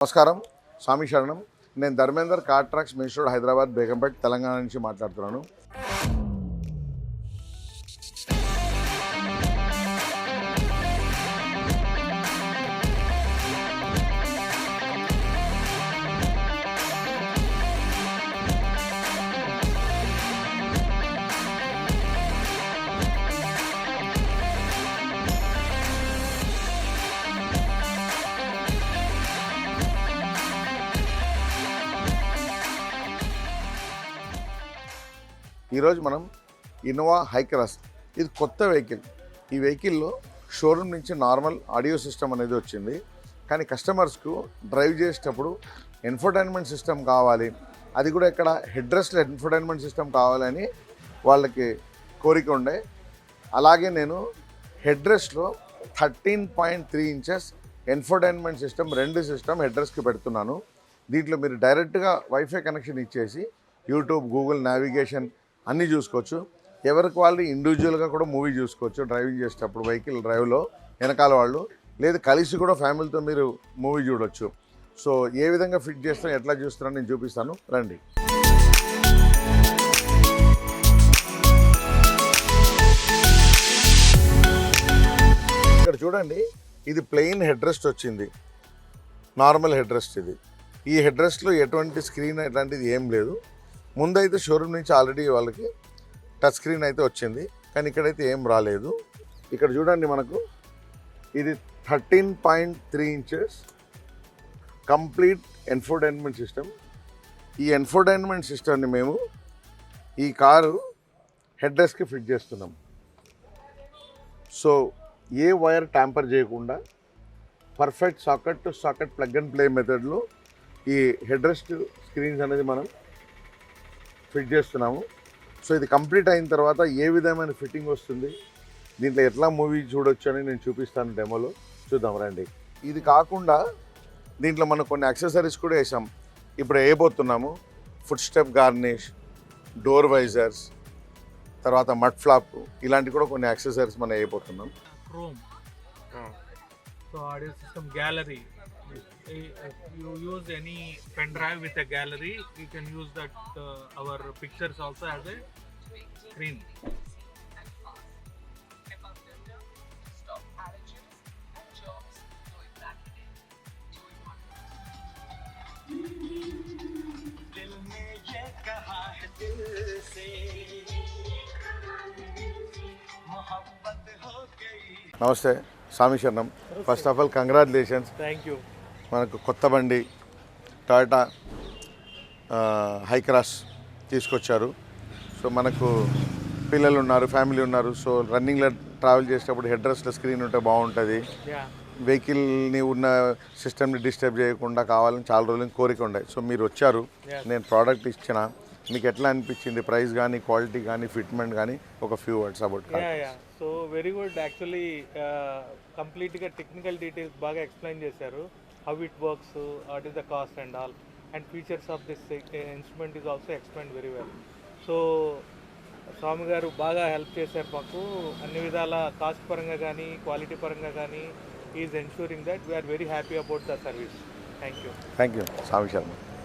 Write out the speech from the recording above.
నమస్కారం, స్వామి శరణం. నేను Dharmender, car trucks, main road, Hyderabad, Begumpet, Telangana నుంచి మాట్లాడుతున్నాను. ఈరోజు మనం ఇన్నోవా హైక్రాస్, ఇది కొత్త వెహికల్. ఈ వెహికల్లో షోరూమ్ నుంచి నార్మల్ ఆడియో సిస్టమ్ అనేది వచ్చింది. కానీ కస్టమర్స్కు డ్రైవ్ చేసేటప్పుడు ఇన్ఫోటైన్మెంట్ సిస్టమ్ కావాలి, అది కూడా ఇక్కడ హెడ్ రెస్ట్లో ఇన్ఫోటైన్మెంట్ సిస్టమ్ కావాలని వాళ్ళకి కోరిక ఉండే. అలాగే నేను హెడ్ రెస్ట్లో 13.3 ఇంచెస్ ఇన్ఫోటైన్మెంట్ సిస్టమ్, రెండు సిస్టమ్ హెడ్ రెస్ట్కి పెడుతున్నాను. దీంట్లో మీరు డైరెక్ట్గా వైఫై కనెక్షన్ ఇచ్చేసి యూట్యూబ్, గూగుల్ నావిగేషన్ అన్నీ చూసుకోవచ్చు. ఎవరికి వాళ్ళు ఇండివిజువల్గా కూడా మూవీ చూసుకోవచ్చు డ్రైవింగ్ చేసేటప్పుడు. వెహికల్ డ్రైవ్లో వెనకాల వాళ్ళు, లేదు కలిసి కూడా ఫ్యామిలీతో మీరు మూవీ చూడొచ్చు. సో ఏ విధంగా ఫిట్ చేస్తాను, ఎట్లా చూస్తానో నేను చూపిస్తాను, రండి. ఇక్కడ చూడండి, ఇది ప్లెయిన్ హెడ్ రెస్ట్ వచ్చింది, నార్మల్ హెడ్ రెస్ట్. ఇది ఈ హెడ్ రెస్ట్లో ఎటువంటి స్క్రీన్ ఎట్లాంటిది ఏం లేదు. ముందైతే షోరూమ్ నుంచి ఆల్రెడీ వాళ్ళకి టచ్ స్క్రీన్ అయితే వచ్చింది, కానీ ఇక్కడైతే ఏం రాలేదు. ఇక్కడ చూడండి, మనకు ఇది 13.3 ఇంచెస్ కంప్లీట్ ఇన్ఫోటైన్మెంట్ సిస్టమ్. ఈ ఇన్ఫోటైన్మెంట్ సిస్టమ్ని మేము ఈ కారు హెడ్ రెస్ట్కి ఫిట్ చేస్తున్నాం. సో ఏ వైర్ ట్యాంపర్ చేయకుండా perfect socket to socket plug and play మెథడ్లో ఈ హెడ్ రెస్ట్ స్క్రీన్స్ అనేది మనం ఫిట్ చేస్తున్నాము. సో ఇది కంప్లీట్ అయిన తర్వాత ఏ విధమైన ఫిట్టింగ్ వస్తుంది, దీంట్లో ఎట్లా మూవీ చూడొచ్చు అని నేను చూపిస్తాను డెమోలో. చూద్దాం రండి. ఇది కాకుండా దీంట్లో మనం కొన్ని యాక్సెసరీస్ కూడా వేసాం. ఇప్పుడు వేయబోతున్నాము foot step garnish, door visors, తర్వాత మడ్ ఫ్లాప్, ఇలాంటి కూడా కొన్ని యాక్సెసరీస్ మనం వేయబోతున్నాం. Chrome, so audio system, gallery. If you use any pen drive with a gallery, you can use that our pictures also as a screen. నమస్తే, స్వామి శరణం. First of all congratulations. Thank you. మనకు కొత్త బండి Toyota Hycross తీసుకొచ్చారు. So మనకు పిల్లలు ఉన్నారు, family ఉన్నారు. సో రన్నింగ్లో ట్రావెల్ చేసేటప్పుడు హెడ్ రెస్ట్లో స్క్రీన్ ఉంటే బాగుంటుంది. వెహికల్ని ఉన్న సిస్టమ్ని డిస్టర్బ్ చేయకుండా కావాలని చాలా రోజులు కోరిక ఉండే. సో మీరు వచ్చారు, నేను ప్రోడక్ట్ ఇచ్చిన, మీకు ఎట్లా అనిపించింది? ప్రైస్ కానీ, క్వాలిటీ కానీ, ఫిట్మెంట్ కానీ, ఒక few words about. So very good. Actually కంప్లీట్గా టెక్నికల్ డీటెయిల్స్ బాగా ఎక్స్ప్లెయిన్ చేశారు. How it works, what is the cost and all, and features of this instrument is also explained very well. So స్వామి గారు బాగా help చేశారు మాకు అన్ని విధాల, cost పరంగా కానీ, క్వాలిటీ పరంగా కానీ. Is ensuring that we are very happy about the service. Thank you. Thank you, Swamy Sharma.